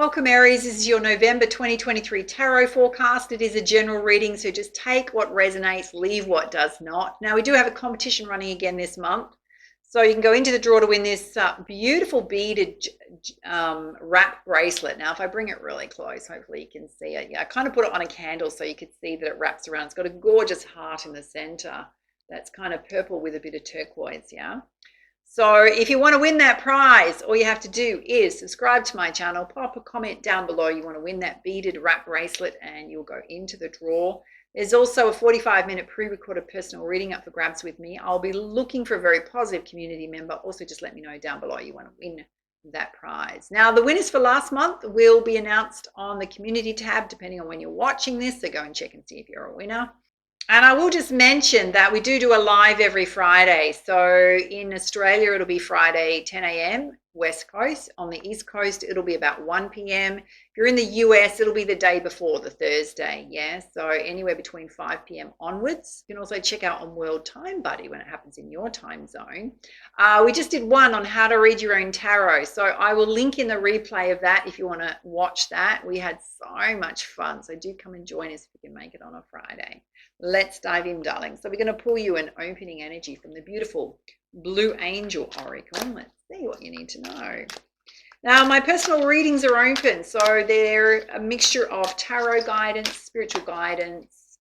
Welcome, Aries. This is your November 2023 tarot forecast. It is a general reading, so just take what resonates, leave what does not. Now, we do have a competition running again this month, so you can go into the draw to win this beautiful beaded wrap bracelet. Now, if I bring it really close, hopefully you can see it. Yeah, I kind of put it on a candle so you could see that it wraps around. It's got a gorgeous heart in the center that's kind of purple with a bit of turquoise, yeah? So if you want to win that prize, all you have to do is subscribe to my channel, pop a comment down below you want to win that beaded wrap bracelet, and you'll go into the draw. There's also a 45-minute pre-recorded personal reading up for grabs with me. I'll be looking for a very positive community member. Also, just let me know down below you want to win that prize. Now, the winners for last month will be announced on the community tab, depending on when you're watching this, so go and check and see if you're a winner. And I will just mention that we do a live every Friday. So in Australia, it'll be Friday, 10 a.m. West Coast. On the East Coast, it'll be about 1 p.m. If you're in the US, it'll be the day before, the Thursday. Yeah, so anywhere between 5 p.m. onwards. You can also check out on World Time Buddy when it happens in your time zone. We just did one on how to read your own tarot. So I will link in the replay of that if you want to watch that. We had so much fun. So do come and join us if you can make it on a Friday. Let's dive in, darling. So we're going to pull you an opening energy from the beautiful Blue Angel Oracle. Let's see what you need to know. Now, my personal readings are open, so they're a mixture of tarot guidance, spiritual guidance,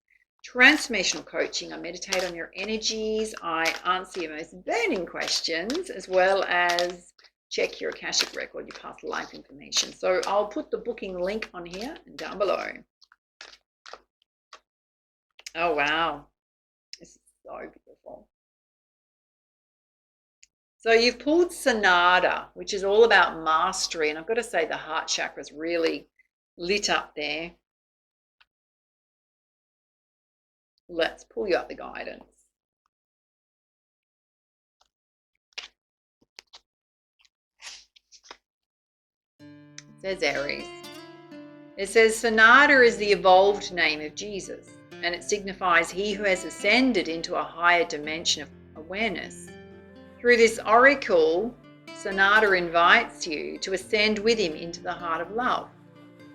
transformational coaching. I meditate on your energies. I answer your most burning questions, as well as check your Akashic record, your past life information. So I'll put the booking link on here and down below. Oh, wow. This is so beautiful. So you've pulled Sonata, which is all about mastery. And I've got to say the heart chakra is really lit up there. Let's pull you up the guidance. It says Aries. It says Sonata is the evolved name of Jesus, and it signifies he who has ascended into a higher dimension of awareness. Through this oracle, Sonata invites you to ascend with him into the heart of love.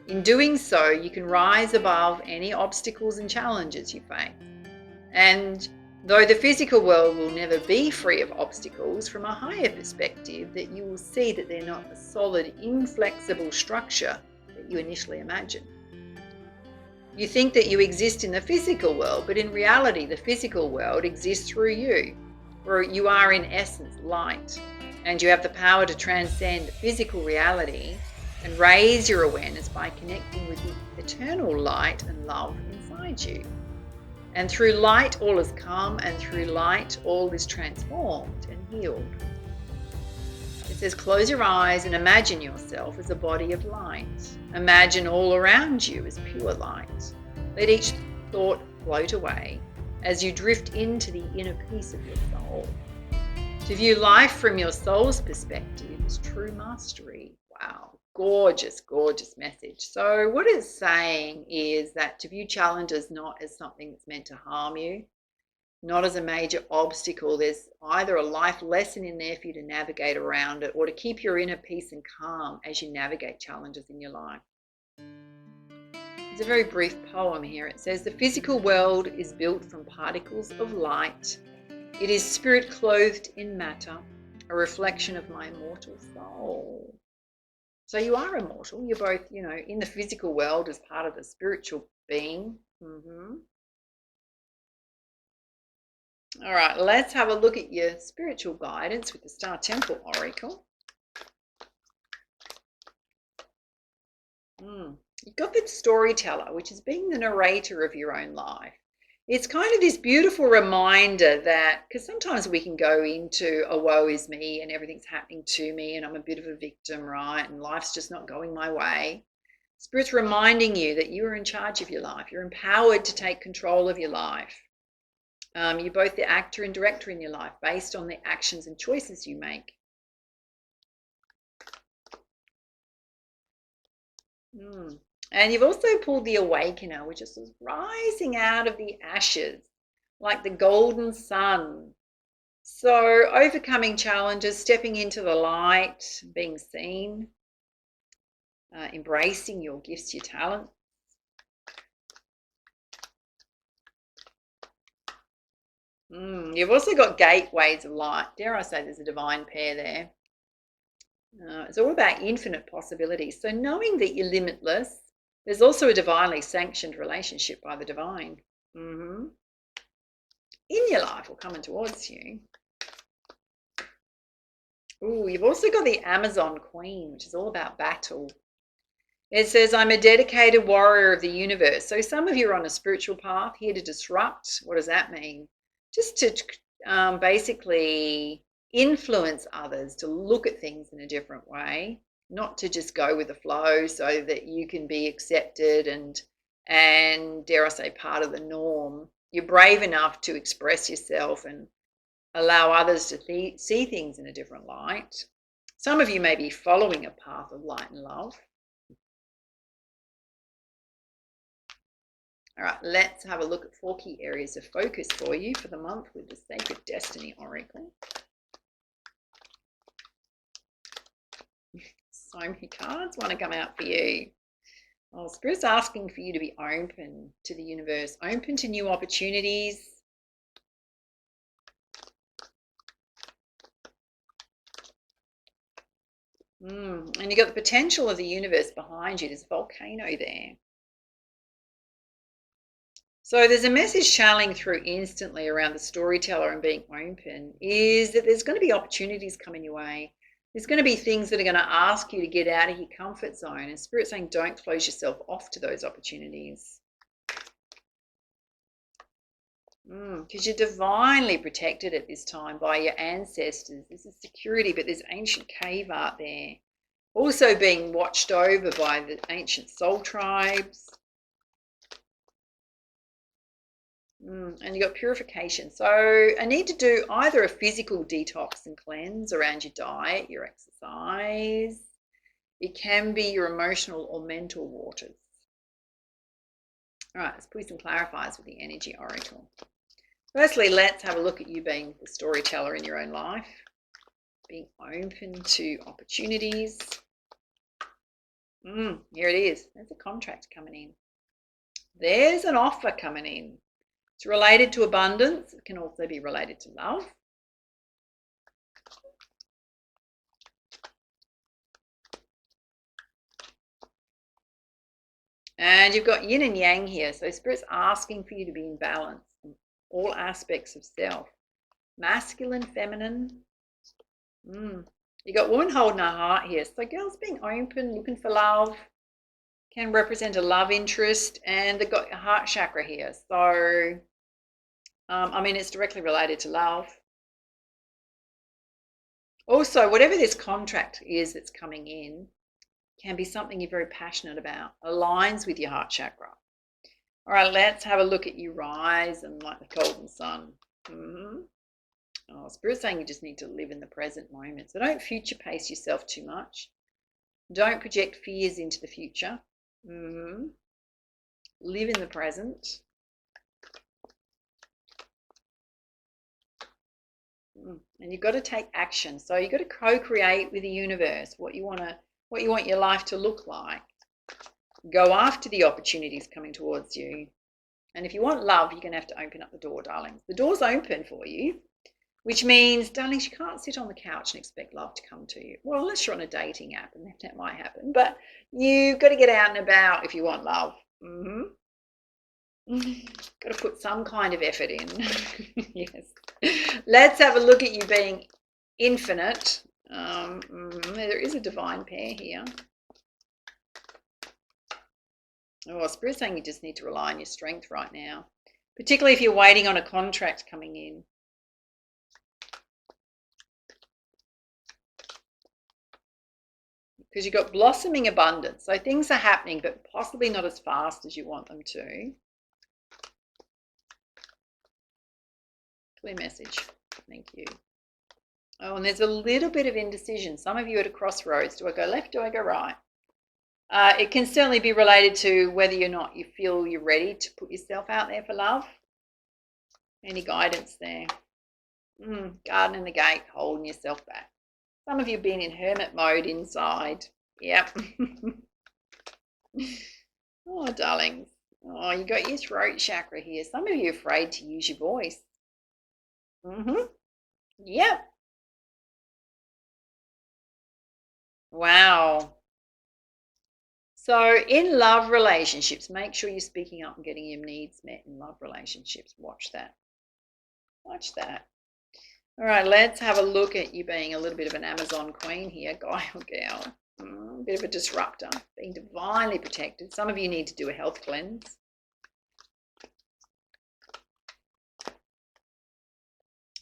In doing so, you can rise above any obstacles and challenges you face. And though the physical world will never be free of obstacles, from a higher perspective, that you will see that they're not a solid, inflexible structure that you initially imagine. You think that you exist in the physical world, but in reality, the physical world exists through you, where you are in essence light, and you have the power to transcend physical reality and raise your awareness by connecting with the eternal light and love inside you. And through light, all is calm, and through light, all is transformed and healed. It says, close your eyes and imagine yourself as a body of light. Imagine all around you as pure light. Let each thought float away as you drift into the inner peace of your soul. To view life from your soul's perspective is true mastery. Wow, gorgeous, gorgeous message. So what it's saying is that to view challenges not as something that's meant to harm you, not as a major obstacle. There's either a life lesson in there for you to navigate around it, or to keep your inner peace and calm as you navigate challenges in your life. It's a very brief poem here. It says, the physical world is built from particles of light. It is spirit clothed in matter, a reflection of my immortal soul. So you are immortal. You're both, in the physical world as part of the spiritual being. All right, let's have a look at your spiritual guidance with the Star Temple Oracle. You've got the storyteller, which is being the narrator of your own life. It's kind of this beautiful reminder that, because sometimes we can go into a woe is me and everything's happening to me and I'm a bit of a victim, right? And life's just not going my way. Spirit's reminding you that you are in charge of your life. You're empowered to take control of your life. You're both the actor and director in your life based on the actions and choices you make. And you've also pulled the Awakener, which is rising out of the ashes, like the golden sun. So overcoming challenges, stepping into the light, being seen. embracing your gifts, your talent. You've also got gateways of light. Dare I say there's a divine pair there. It's all about infinite possibilities. So knowing that you're limitless, there's also a divinely sanctioned relationship by the divine in your life or coming towards you. You've also got the Amazon Queen, which is all about battle. It says, I'm a dedicated warrior of the universe. So some of you are on a spiritual path, here to disrupt. What does that mean? Just to basically influence others to look at things in a different way, not to just go with the flow so that you can be accepted and dare I say, part of the norm. You're brave enough to express yourself and allow others to see things in a different light. Some of you may be following a path of light and love. All right, let's have a look at 4 key areas of focus for you for the month with the Sacred Destiny Oracle. So many cards want to come out for you. Oh, Spirit's asking for you to be open to the universe, open to new opportunities. And you got the potential of the universe behind you. There's a volcano there. So there's a message channeling through instantly around the storyteller and being open is that there's going to be opportunities coming your way. There's going to be things that are going to ask you to get out of your comfort zone. And Spirit's saying don't close yourself off to those opportunities. Because you're divinely protected at this time by your ancestors. This is security, but there's ancient cave art there. Also being watched over by the ancient soul tribes. And you've got purification. So I need to do either a physical detox and cleanse around your diet, your exercise. It can be your emotional or mental waters. All right, let's put some clarifiers with the energy oracle. Firstly, let's have a look at you being the storyteller in your own life. Being open to opportunities. Here it is. There's a contract coming in. There's an offer coming in. It's related to abundance. It can also be related to love. And you've got yin and yang here. So Spirit's asking for you to be in balance in all aspects of self. Masculine, feminine. You got woman holding her heart here. So girls being open, looking for love. Can represent a love interest. And they've got a heart chakra here. So I mean, it's directly related to love. Also, whatever this contract is that's coming in can be something you're very passionate about, aligns with your heart chakra. All right, let's have a look at you rise and like the golden sun. Oh, Spirit's saying you just need to live in the present moment. So don't future pace yourself too much. Don't project fears into the future. Live in the present. And you've got to take action. So you've got to co-create with the universe what you want your life to look like. Go after the opportunities coming towards you. And if you want love, you're going to have to open up the door, darlings. The door's open for you, which means, darlings, you can't sit on the couch and expect love to come to you. Well, unless you're on a dating app, and that might happen. But you've got to get out and about if you want love. Got to put some kind of effort in. Yes. Let's have a look at you being infinite. There is a divine pair here. Oh, Spirit's saying you just need to rely on your strength right now, particularly if you're waiting on a contract coming in. Because you've got blossoming abundance. So things are happening, but possibly not as fast as you want them to. Clear message. Thank you. Oh, and there's a little bit of indecision. Some of you are at a crossroads. Do I go left? Do I go right? It can certainly be related to whether or not you feel you're ready to put yourself out there for love. Any guidance there? Guarding the gate, holding yourself back. Some of you have been in hermit mode inside. Yep. Oh, darlings. Oh, you got your throat chakra here. Some of you are afraid to use your voice. Yep. Wow. So in love relationships, make sure you're speaking up and getting your needs met in love relationships. Watch that. Watch that. All right, let's have a look at you being a little bit of an Amazon queen here, guy or gal. A bit of a disruptor, being divinely protected. Some of you need to do a health cleanse.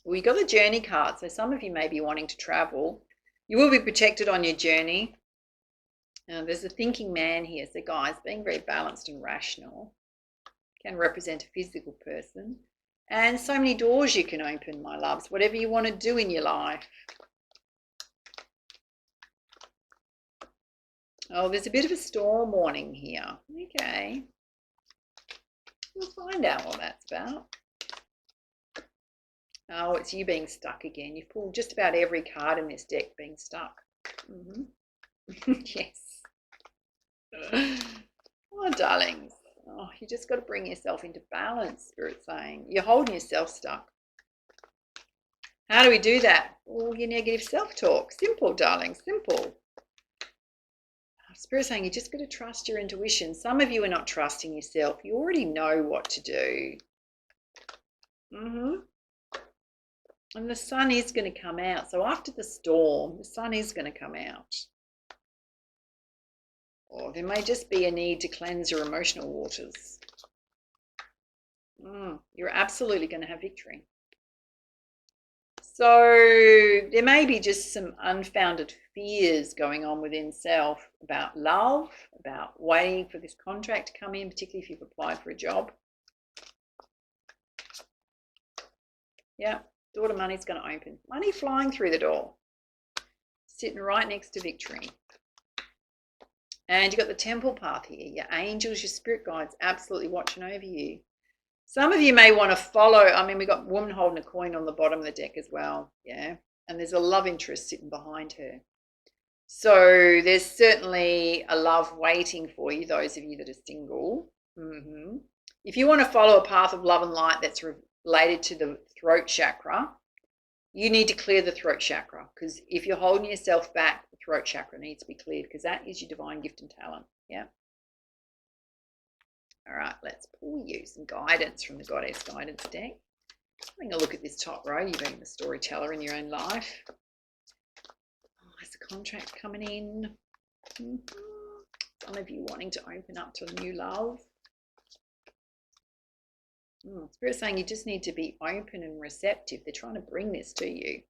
We got the journey card, so some of you may be wanting to travel. You will be protected on your journey. There's a thinking man here, so guys, being very balanced and rational can represent a physical person. And so many doors you can open, my loves, whatever you want to do in your life. Oh, there's a bit of a storm warning here. Okay. We'll find out what that's about. Oh, it's you being stuck again. You've pulled just about every card in this deck being stuck. Yes. Oh, darlings. Oh, you just got to bring yourself into balance, Spirit's saying. You're holding yourself stuck. How do we do that? All your negative self-talk. Simple, darling, simple. Spirit's saying you just got to trust your intuition. Some of you are not trusting yourself. You already know what to do. And the sun is going to come out. So after the storm, the sun is going to come out. Or there may just be a need to cleanse your emotional waters. You're absolutely going to have victory. So there may be just some unfounded fears going on within self about love, about waiting for this contract to come in, particularly if you've applied for a job. Yeah, door to money's going to open. Money flying through the door. Sitting right next to victory. And you've got the temple path here. Your angels, your spirit guides absolutely watching over you. Some of you may want to follow. I mean, we've got woman holding a coin on the bottom of the deck as well. Yeah. And there's a love interest sitting behind her. So there's certainly a love waiting for you, those of you that are single. If you want to follow a path of love and light that's related to the throat chakra, you need to clear the throat chakra, because if you're holding yourself back, the throat chakra needs to be cleared, because that is your divine gift and talent. Yeah. All right, let's pull you some guidance from the Goddess Guidance deck. Having a look at this top row, you being the storyteller in your own life. Oh, there's a contract coming in. Some of you wanting to open up to a new love. Spirit's saying you just need to be open and receptive. They're trying to bring this to you.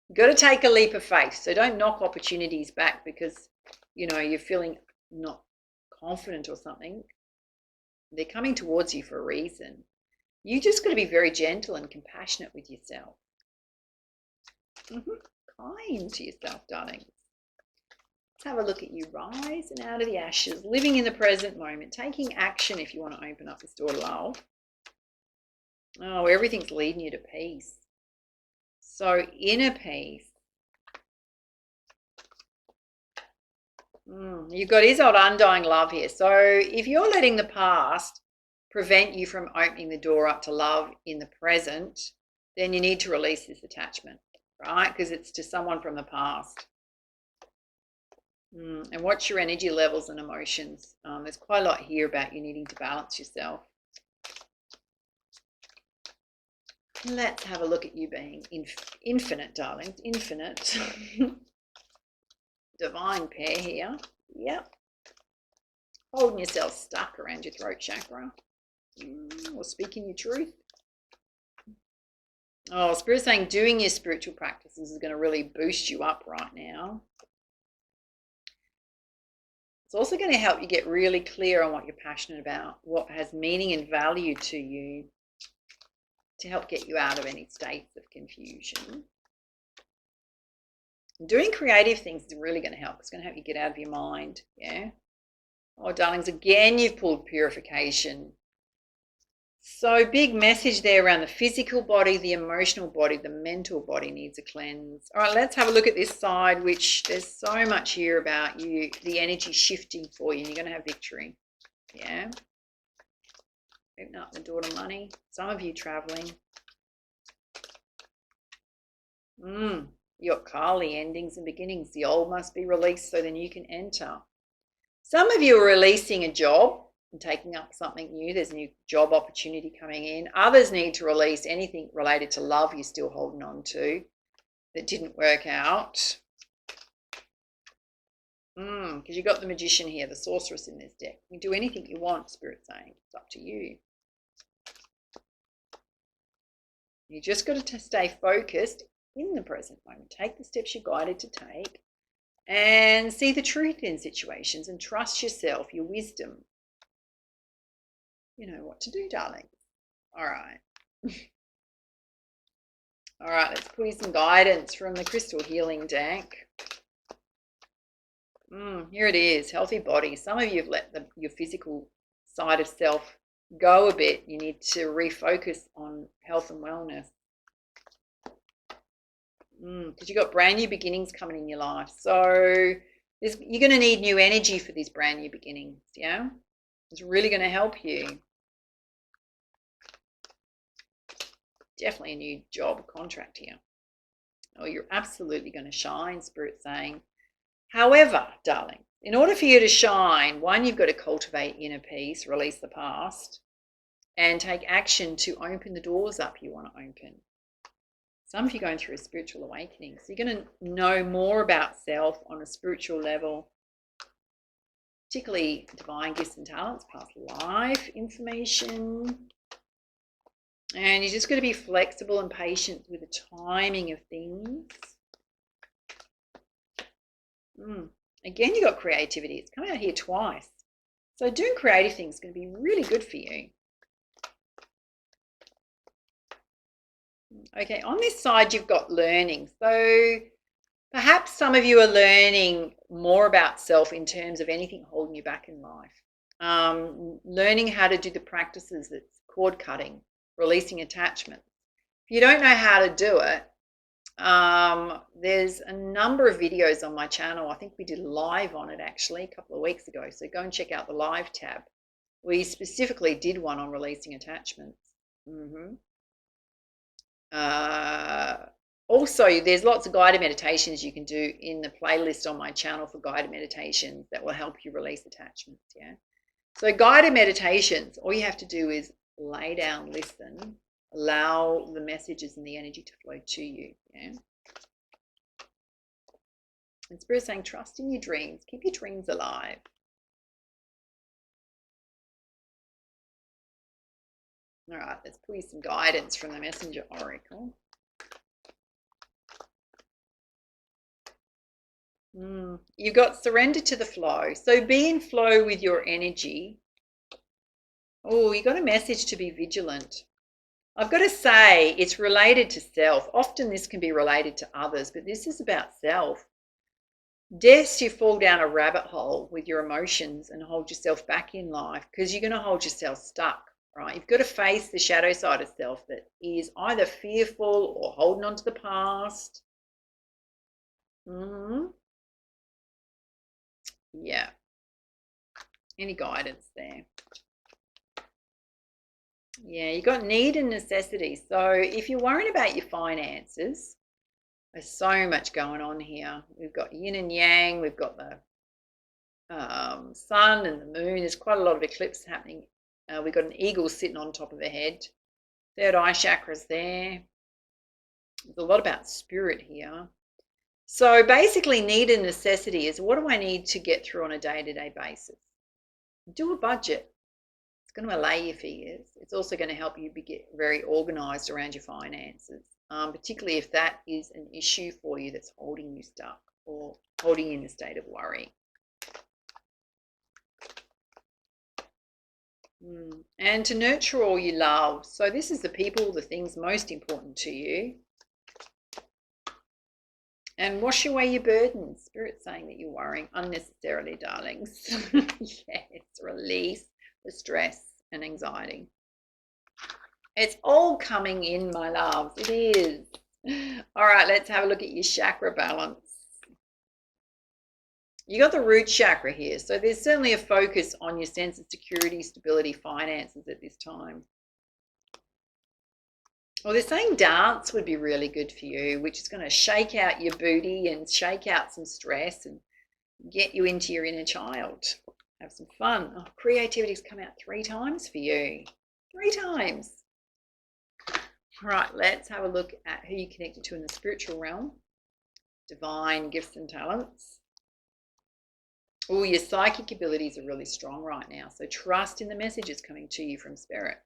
You've got to take a leap of faith. So don't knock opportunities back because, you know, you're feeling not confident or something. They're coming towards you for a reason. You just got to be very gentle and compassionate with yourself. Kind to yourself, darlings. Let's have a look at you rising out of the ashes, living in the present moment, taking action if you want to open up this door to love. Oh, everything's leading you to peace. So inner peace. You've got his old undying love here. So if you're letting the past prevent you from opening the door up to love in the present, then you need to release this attachment, right? Because it's to someone from the past. And watch your energy levels and emotions. There's quite a lot here about you needing to balance yourself. Let's have a look at you being infinite, darlings. Infinite. Divine pair here. Yep. Holding yourself stuck around your throat chakra. Or speaking your truth. Oh, Spirit's saying doing your spiritual practices is going to really boost you up right now. It's also going to help you get really clear on what you're passionate about, what has meaning and value to you, to help get you out of any states of confusion. Doing creative things is really going to help. It's going to help you get out of your mind. Yeah. Oh, darlings, again, you've pulled purification. So big message there around the physical body, the emotional body, the mental body needs a cleanse. All right, let's have a look at this side, which there's so much here about you, the energy shifting for you, and you're going to have victory. Yeah. Open up the door to money. Some of you traveling. You got Kali, endings and beginnings. The old must be released so then you can enter. Some of you are releasing a job and taking up something new. There's a new job opportunity coming in. Others need to release anything related to love you're still holding on to that didn't work out. Because you got the Magician here, the Sorceress in this deck. You can do anything you want, Spirit's saying. It's up to you. You just got to stay focused in the present moment. Take the steps you're guided to take and see the truth in situations and trust yourself, your wisdom. You know what to do, darling. All right. All right, let's pull you some guidance from the Crystal Healing deck. Here it is, healthy body. Some of you have let your physical side of self go a bit. You need to refocus on health and wellness. Because you've got brand new beginnings coming in your life. So you're going to need new energy for these brand new beginnings, yeah? It's really going to help you. Definitely a new job contract here. Oh, you're absolutely going to shine, Spirit saying. However, darling, in order for you to shine, one, you've got to cultivate inner peace, release the past, and take action to open the doors up you want to open. Some of you are going through a spiritual awakening. So you're going to know more about self on a spiritual level, particularly divine gifts and talents, past life information. And you're just going to be flexible and patient with the timing of things. Again, you got creativity. It's come out here twice. So doing creative things is going to be really good for you. Okay, on this side, you've got learning. So perhaps some of you are learning more about self in terms of anything holding you back in life. Learning how to do the practices that's cord cutting, releasing attachment. If you don't know how to do it, there's a number of videos on my channel. I think we did live on it actually a couple of weeks ago. So go and check out the live tab. We specifically did one on releasing attachments. Also, there's lots of guided meditations you can do in the playlist on my channel for guided meditations that will help you release attachments. Yeah. So guided meditations, all you have to do is lay down, listen, allow the messages and the energy to flow to you. Yeah. And Spirit's saying, trust in your dreams, keep your dreams alive. All right, let's pull you some guidance from the Messenger Oracle. You've got surrender to the flow. So be in flow with your energy. Oh, you got a message to be vigilant. I've got to say it's related to self. Often this can be related to others, but this is about self. Dare you fall down a rabbit hole with your emotions and hold yourself back in life, because you're going to hold yourself stuck, right? You've got to face the shadow side of self that is either fearful or holding on to the past. Yeah. Any guidance there? Yeah, you got need and necessity. So if you're worrying about your finances, there's so much going on here. We've got yin and yang. We've got the sun and the moon. There's quite a lot of eclipse happening. We've got an eagle sitting on top of the head. Third eye chakra's there. There's a lot about spirit here. So basically need and necessity is, what do I need to get through on a day-to-day basis? Do a budget. It's going to allay your fears. It's also going to help you get very organized around your finances, particularly if that is an issue for you that's holding you stuck or holding you in a state of worry. And to nurture all you love. So this is the people, the things most important to you. And wash away your burdens. Spirit's saying that you're worrying unnecessarily, darlings. Yes, release the stress and anxiety. It's all coming in, my loves. It is. All right, let's have a look at your chakra balance. You got the root chakra here, so there's certainly a focus on your sense of security, stability, finances at this time. Well, they're saying dance would be really good for you, which is going to shake out your booty and shake out some stress and get you into your inner child. Have some fun. Oh, creativity's come out 3 times for you. 3 times. All right, let's have a look at who you're connected to in the spiritual realm. Divine gifts and talents. Oh, your psychic abilities are really strong right now. So trust in the messages coming to you from spirit.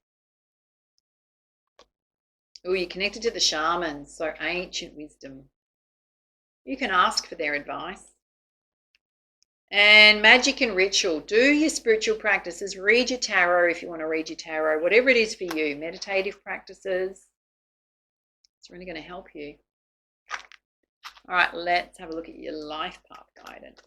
Oh, you're connected to the shamans, so ancient wisdom. You can ask for their advice. And magic and ritual. Do your spiritual practices. Read your tarot if you want to read your tarot. Whatever it is for you. Meditative practices. It's really going to help you. All right, let's have a look at your life path guidance.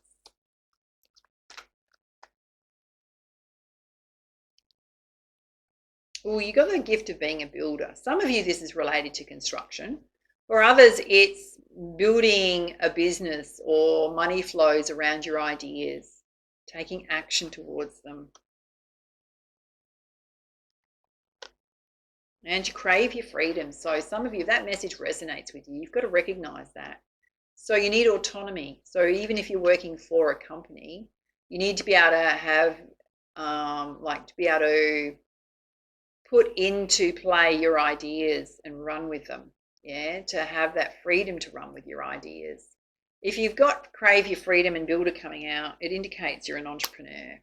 Oh, you got the gift of being a builder. Some of you, this is related to construction. For others, it's building a business or money flows around your ideas, taking action towards them. And you crave your freedom. So some of you, that message resonates with you. You've got to recognize that. So you need autonomy. So even if you're working for a company, you need to be able to have, to be able to put into play your ideas and run with them. Yeah, to have that freedom to run with your ideas. If you've got crave your freedom and builder coming out, it indicates you're an entrepreneur.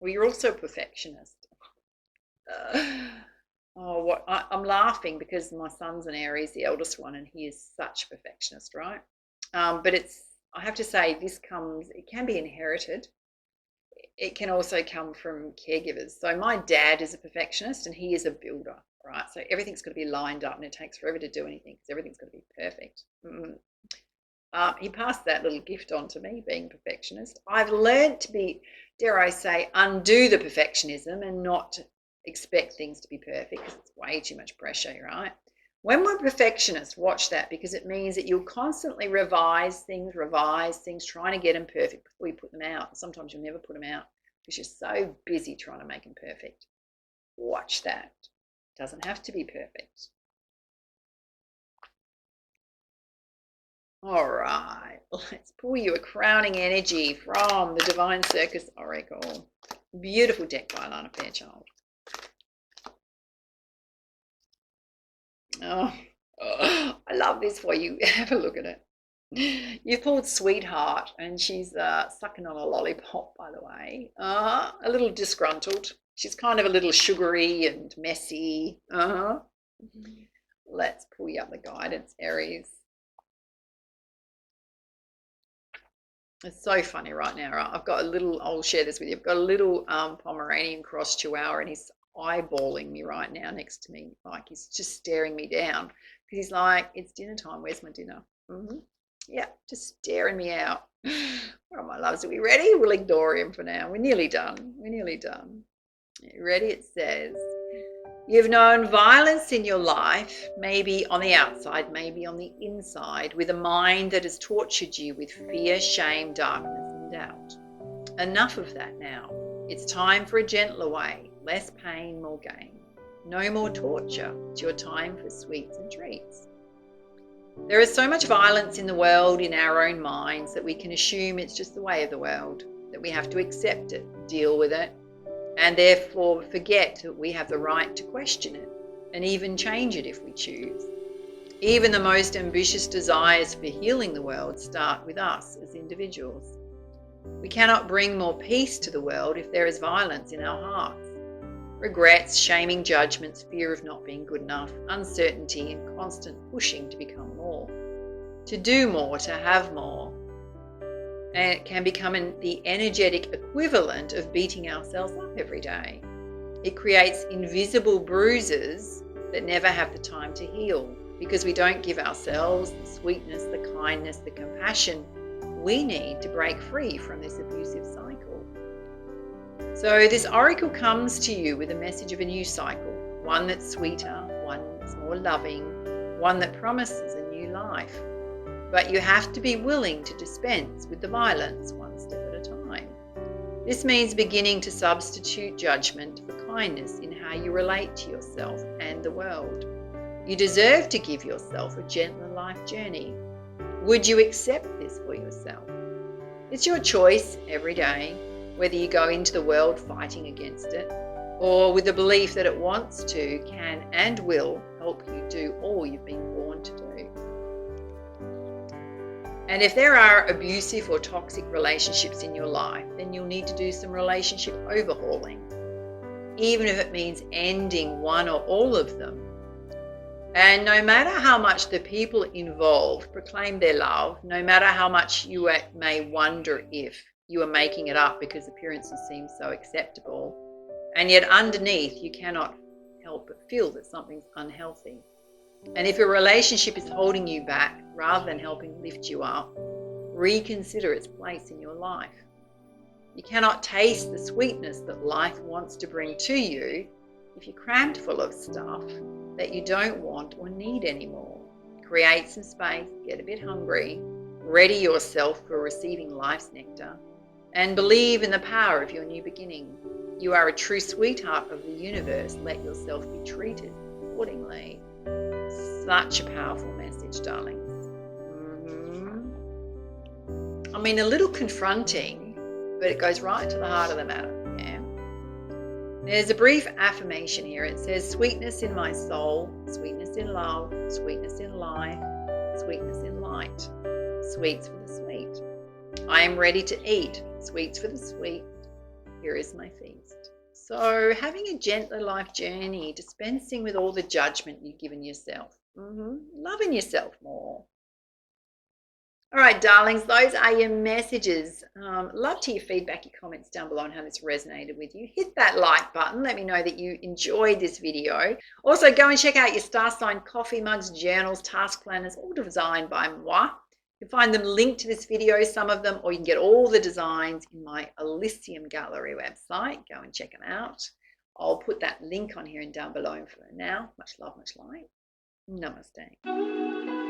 Well, you're also a perfectionist. I'm laughing because my son's an Aries, the eldest one, and he is such a perfectionist, right? But I have to say, it can be inherited. It can also come from caregivers. So my dad is a perfectionist and he is a builder, right? So everything's got to be lined up and it takes forever to do anything because everything's got to be perfect. He passed that little gift on to me, being a perfectionist. I've learned to be, dare I say, undo the perfectionism and not expect things to be perfect because it's way too much pressure, right? When we're perfectionists, watch that, because it means that you'll constantly revise things, trying to get them perfect before you put them out. Sometimes you'll never put them out because you're so busy trying to make them perfect. Watch that. It doesn't have to be perfect. All right, let's pull you a crowning energy from the Divine Circus Oracle. Beautiful deck by Lana Fairchild. Oh, I love this for you. Have a look at it. You've pulled Sweetheart, and she's sucking on a lollipop, by the way. A little disgruntled. She's kind of a little sugary and messy. Let's pull you up the guidance, Aries. It's so funny right now, right? I've got a little, I'll share this with you. I've got a little Pomeranian cross Chihuahua, and he's eyeballing me right now next to me. Like he's just staring me down because he's like, it's dinner time. Where's my dinner? Yeah, just staring me out. Oh, my loves, are we ready? We'll ignore him for now. We're nearly done. You ready? It says, you've known violence in your life, maybe on the outside, maybe on the inside, with a mind that has tortured you with fear, shame, darkness, and doubt. Enough of that now. It's time for a gentler way. Less pain, more gain. No more torture. It's your time for sweets and treats. There is so much violence in the world, in our own minds, that we can assume it's just the way of the world, that we have to accept it, deal with it, and therefore forget that we have the right to question it and even change it if we choose. Even the most ambitious desires for healing the world start with us as individuals. We cannot bring more peace to the world if there is violence in our hearts. Regrets, shaming judgments, fear of not being good enough, uncertainty, and constant pushing to become more, to do more, to have more. And it can become the energetic equivalent of beating ourselves up every day. It creates invisible bruises that never have the time to heal because we don't give ourselves the sweetness, the kindness, the compassion we need to break free from this abusive cycle. So this oracle comes to you with a message of a new cycle, one that's sweeter, one that's more loving, one that promises a new life. But you have to be willing to dispense with the violence one step at a time. This means beginning to substitute judgment for kindness in how you relate to yourself and the world. You deserve to give yourself a gentler life journey. Would you accept this for yourself? It's your choice every day, whether you go into the world fighting against it or with the belief that it wants to, can and will help you do all you've been born to do. And if there are abusive or toxic relationships in your life, then you'll need to do some relationship overhauling, even if it means ending one or all of them. And no matter how much the people involved proclaim their love, no matter how much you may wonder if you are making it up because appearances seem so acceptable, and yet underneath you cannot help but feel that something's unhealthy. And if a relationship is holding you back rather than helping lift you up, reconsider its place in your life. You cannot taste the sweetness that life wants to bring to you if you're crammed full of stuff that you don't want or need anymore. Create some space, get a bit hungry, ready yourself for receiving life's nectar, and believe in the power of your new beginning. You are a true sweetheart of the universe. Let yourself be treated accordingly. Such a powerful message, darlings. I mean, a little confronting, but it goes right to the heart of the matter. Yeah. There's a brief affirmation here. It says, sweetness in my soul, sweetness in love, sweetness in life, sweetness in light, sweets for the sweet. I am ready to eat, sweets for the sweet. Here is my feast. So having a gentler life journey, dispensing with all the judgment you've given yourself, loving yourself more. All right, darlings, those are your messages. Love to hear feedback, your comments down below on how this resonated with you. Hit that like button. Let me know that you enjoyed this video. Also, go and check out your star sign coffee mugs, journals, task planners, all designed by moi. You can find them linked to this video, some of them, or you can get all the designs in my Elisium gallery website. Go and check them out. I'll put that link on here and down below for now. Much love, much light. Namaste.